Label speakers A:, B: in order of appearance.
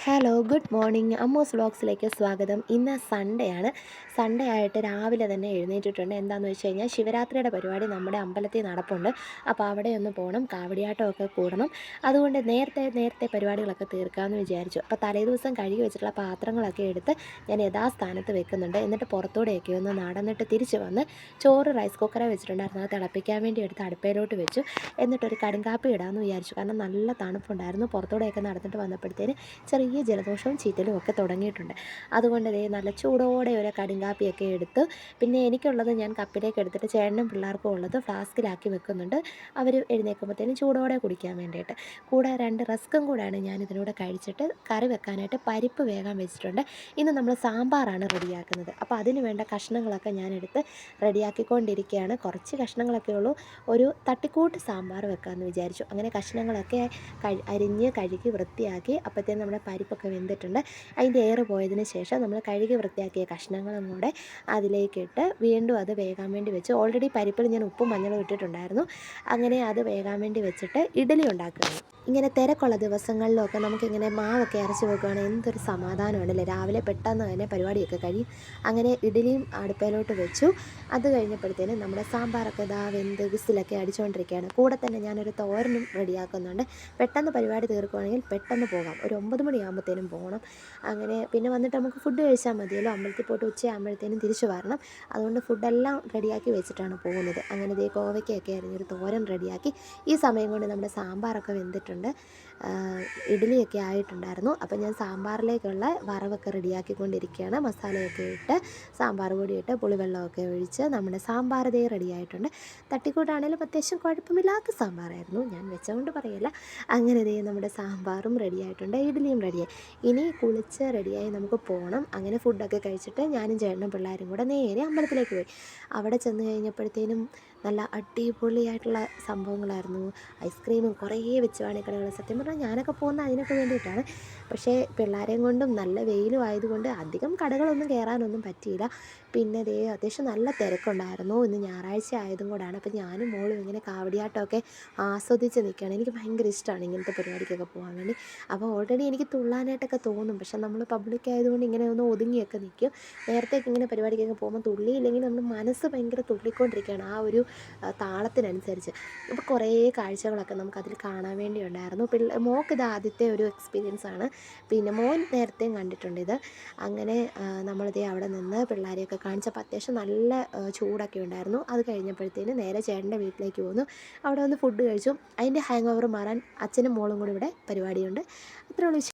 A: Hello, good morning. അമ്മൂസ് വ്ളോഗ്സിലേക്ക് സ്വാഗതം. ഇന്ന് സൺഡേ ആണ്. സൺഡേ ആയിട്ട് രാവിലെ തന്നെ എഴുന്നേറ്റിട്ടുണ്ട്. എന്താണെന്ന് വെച്ച് കഴിഞ്ഞാൽ ശിവരാത്രിയുടെ പരിപാടി നമ്മുടെ അമ്പലത്തിൽ നടപ്പുണ്ട്. അപ്പോൾ അവിടെ ഒന്ന് പോകണം, കാവടിയാട്ടമൊക്കെ കൂടണം. അതുകൊണ്ട് നേരത്തെ പരിപാടികളൊക്കെ തീർക്കാമെന്ന് വിചാരിച്ചു. അപ്പോൾ തലേദിവസം കഴുകി വെച്ചിട്ടുള്ള പാത്രങ്ങളൊക്കെ എടുത്ത് ഞാൻ യഥാസ്ഥാനത്ത് വെക്കുന്നുണ്ട്. എന്നിട്ട് പുറത്തൂടെയൊക്കെ ഒന്ന് നടന്നിട്ട് തിരിച്ച് വന്ന് ചോറ് റൈസ് കുക്കറെ വെച്ചിട്ടുണ്ടായിരുന്നു. അത് തിളപ്പിക്കാൻ വേണ്ടി എടുത്ത് അടുപ്പയിലോട്ട് വെച്ചു. എന്നിട്ടൊരു കടുങ്കാപ്പി ഇടാമെന്ന് വിചാരിച്ചു. കാരണം നല്ല തണുപ്പുണ്ടായിരുന്നു. പുറത്തൂടെയൊക്കെ നടന്നിട്ട് വന്നപ്പോഴത്തേന് ചെറിയ ജലദോഷവും ചീറ്റലും ഒക്കെ തുടങ്ങിയിട്ടുണ്ട്. അതുകൊണ്ട് നല്ല ചൂടോടെ ഒരു കടുങ്കാപ്പിയൊക്കെ എടുത്ത്, പിന്നെ എനിക്കുള്ളത് ഞാൻ കപ്പിലേക്ക് എടുത്തിട്ട് ചേട്ടനും പിള്ളേർക്കും ഉള്ളത് ഫ്ലാസ്കിലാക്കി വെക്കുന്നുണ്ട്. അവർ എഴുന്നേൽക്കുമ്പോഴത്തേനും ചൂടോടെ കുടിക്കാൻ വേണ്ടിയിട്ട്. കൂടെ 2 റസ്ക്കും കൂടെയാണ് ഞാൻ ഇതിലൂടെ കഴിച്ചിട്ട് കറി വെക്കാനായിട്ട് പരിപ്പ് വേഗം വെച്ചിട്ടുണ്ട്. ഇന്ന് നമ്മൾ സാമ്പാറാണ് റെഡിയാക്കുന്നത്. അപ്പോൾ അതിന് വേണ്ട കഷ്ണങ്ങളൊക്കെ ഞാനെടുത്ത് റെഡിയാക്കിക്കൊണ്ടിരിക്കുകയാണ്. കുറച്ച് കഷ്ണങ്ങളൊക്കെ ഉള്ളൂ. ഒരു തട്ടിക്കൂട്ട് സാമ്പാർ വെക്കാമെന്ന് വിചാരിച്ചു. അങ്ങനെ കഷ്ണങ്ങളൊക്കെ അരിഞ്ഞ് കഴുകി വൃത്തിയാക്കി. അപ്പോഴത്തേനും നമ്മുടെ പരിപ്പൊക്കെ വെന്തിട്ടുണ്ട്. അതിൻ്റെ എയറ് പോയതിന് ശേഷം നമ്മൾ കഴുകി വൃത്തിയാക്കിയ കഷ്ണങ്ങളും കൂടെ അതിലേക്കിട്ട് വീണ്ടും അത് വേകാൻ വേണ്ടി വെച്ചു. ഓൾറെഡി പരിപ്പിൽ ഞാൻ ഉപ്പും മഞ്ഞളും ഇട്ടിട്ടുണ്ടായിരുന്നു. അങ്ങനെ അത് വേകാൻ വേണ്ടി വെച്ചിട്ട് ഇഡ്ഡലി ഉണ്ടാക്കുകയാണ്. ഇങ്ങനെ തിരക്കുള്ള ദിവസങ്ങളിലൊക്കെ നമുക്കിങ്ങനെ മാവൊക്കെ അരച്ച് വെക്കുകയാണെങ്കിൽ എന്തൊരു സമാധാനമാണല്ലേ. രാവിലെ പെട്ടെന്ന് തന്നെ പരിപാടിയൊക്കെ കഴിയും. അങ്ങനെ ഇഡ്ഡലിയും അടുപ്പയിലോട്ട് വെച്ചു. അത് കഴിഞ്ഞപ്പോഴത്തേനും നമ്മുടെ സാമ്പാറൊക്കെ വെന്ത് വിസിലൊക്കെ അടിച്ചുകൊണ്ടിരിക്കുകയാണ്. കൂടെ തന്നെ ഞാനൊരു തോരനും റെഡിയാക്കുന്നുണ്ട്. പെട്ടെന്ന് പരിപാടി തീർക്കുകയാണെങ്കിൽ പെട്ടെന്ന് പോകാം. ഒരു 9 മണിയാകുമ്പോഴത്തേനും പോകണം. അങ്ങനെ പിന്നെ വന്നിട്ട് നമുക്ക് ഫുഡ് കഴിച്ചാൽ മതിയല്ലോ. അമ്പലത്തിൽ പോയിട്ട് ഉച്ചയാകുമ്പോഴത്തേനും തിരിച്ചു വരണം. അതുകൊണ്ട് ഫുഡെല്ലാം റെഡിയാക്കി വെച്ചിട്ടാണ് പോകുന്നത്. അങ്ങനെ കോവയ്ക്കൊക്കെ അരിഞ്ഞൊരു തോരൻ റെഡിയാക്കി. ഈ സമയം കൊണ്ട് നമ്മുടെ സാമ്പാറൊക്കെ വെന്തിട്ടുണ്ട്. ഇഡ്ഡലിയൊക്കെ ആയിട്ടുണ്ടായിരുന്നു. അപ്പോൾ ഞാൻ സാമ്പാറിലേക്കുള്ള വറവൊക്കെ റെഡിയാക്കിക്കൊണ്ടിരിക്കുകയാണ്. മസാലയൊക്കെ ഇട്ട് സാമ്പാർ പൊടി ഇട്ട് പുളിവെള്ളമൊക്കെ ഒഴിച്ച് നമ്മുടെ സാമ്പാർ റെഡിയായിട്ടുണ്ട്. തട്ടിക്കൂട്ടാണെങ്കിലും അത്യാവശ്യം കുഴപ്പമില്ലാത്ത സാമ്പാറായിരുന്നു. ഞാൻ വെച്ചുകൊണ്ട് പറയില്ല. അങ്ങനെ നമ്മുടെ സാമ്പാറും റെഡിയായിട്ടുണ്ട്, ഇഡ്ഡലിയും റെഡിയായി. ഇനി കുളിച്ച് റെഡിയായി നമുക്ക് പോകണം. അങ്ങനെ ഫുഡൊക്കെ കഴിച്ചിട്ട് ഞാനും ചേട്ടനും പിള്ളേരും കൂടെ നേരെ അമ്പലത്തിലേക്ക് പോയി. അവിടെ ചെന്ന് കഴിഞ്ഞപ്പോഴത്തേനും നല്ല അടിപൊളിയായിട്ടുള്ള സംഭവങ്ങളായിരുന്നു. ഐസ്ക്രീമും കുറേ വെച്ചുവാണിക്കടകൾ. സത്യം പറഞ്ഞാൽ ഞാനൊക്കെ പോകുന്നത് അതിനൊക്കെ വേണ്ടിയിട്ടാണ്. പക്ഷേ പിള്ളേരെയും കൊണ്ടും നല്ല വെയിലും ആയതുകൊണ്ട് അധികം കടകളൊന്നും കയറാനൊന്നും പറ്റിയില്ല. പിന്നെ അത്യാവശ്യം നല്ല തിരക്കുണ്ടായിരുന്നു. ഇന്ന് ഞായറാഴ്ച ആയതും കൂടാണ്. അപ്പോൾ ഞാനും മോളും ഇങ്ങനെ കാവടിയാട്ടമൊക്കെ ആസ്വദിച്ച് നിൽക്കുകയാണ്. എനിക്ക് ഭയങ്കര ഇഷ്ടമാണ് ഇങ്ങനത്തെ പരിപാടിക്കൊക്കെ പോകാൻ വേണ്ടി. അപ്പോൾ ഓൾറെഡി എനിക്ക് തുള്ളാനായിട്ടൊക്കെ തോന്നും. പക്ഷെ നമ്മൾ പബ്ലിക് ആയതുകൊണ്ട് ഇങ്ങനെ ഒന്ന് ഒതുങ്ങിയൊക്കെ നിൽക്കും. നേരത്തേക്ക് ഇങ്ങനെ പരിപാടിക്കൊക്കെ പോകുമ്പോൾ തുള്ളിയില്ലെങ്കിൽ നമ്മുടെ മനസ്സ് ഭയങ്കര തുള്ളിക്കൊണ്ടിരിക്കുകയാണ് ആ ഒരു താളത്തിനനുസരിച്ച്. അപ്പോൾ കുറേ കാഴ്ചകളൊക്കെ നമുക്കതിൽ കാണാൻ വേണ്ടി ഉണ്ടായിരുന്നു. മോൾക്കിത് ആദ്യത്തെ ഒരു എക്സ്പീരിയൻസ് ആണ്. പിന്നെ മോൻ നേരത്തെയും കണ്ടിട്ടുണ്ട് ഇത്. അങ്ങനെ അവിടെ നിന്ന് പിള്ളേരെയൊക്കെ കാണിച്ചപ്പോൾ അത്യാവശ്യം നല്ല ചൂടൊക്കെ ഉണ്ടായിരുന്നു. അത് കഴിഞ്ഞപ്പോഴത്തേന് നേരെ ചേട്ടൻ്റെ വീട്ടിലേക്ക് പോന്നു. അവിടെ വന്ന് ഫുഡ് കഴിച്ചു. അതിൻ്റെ ഹാങ് ഓവർ മാറാൻ അച്ഛനും മോളും കൂടി ഇവിടെ പരിപാടിയുണ്ട്. അത്രേ ഉള്ളൂ.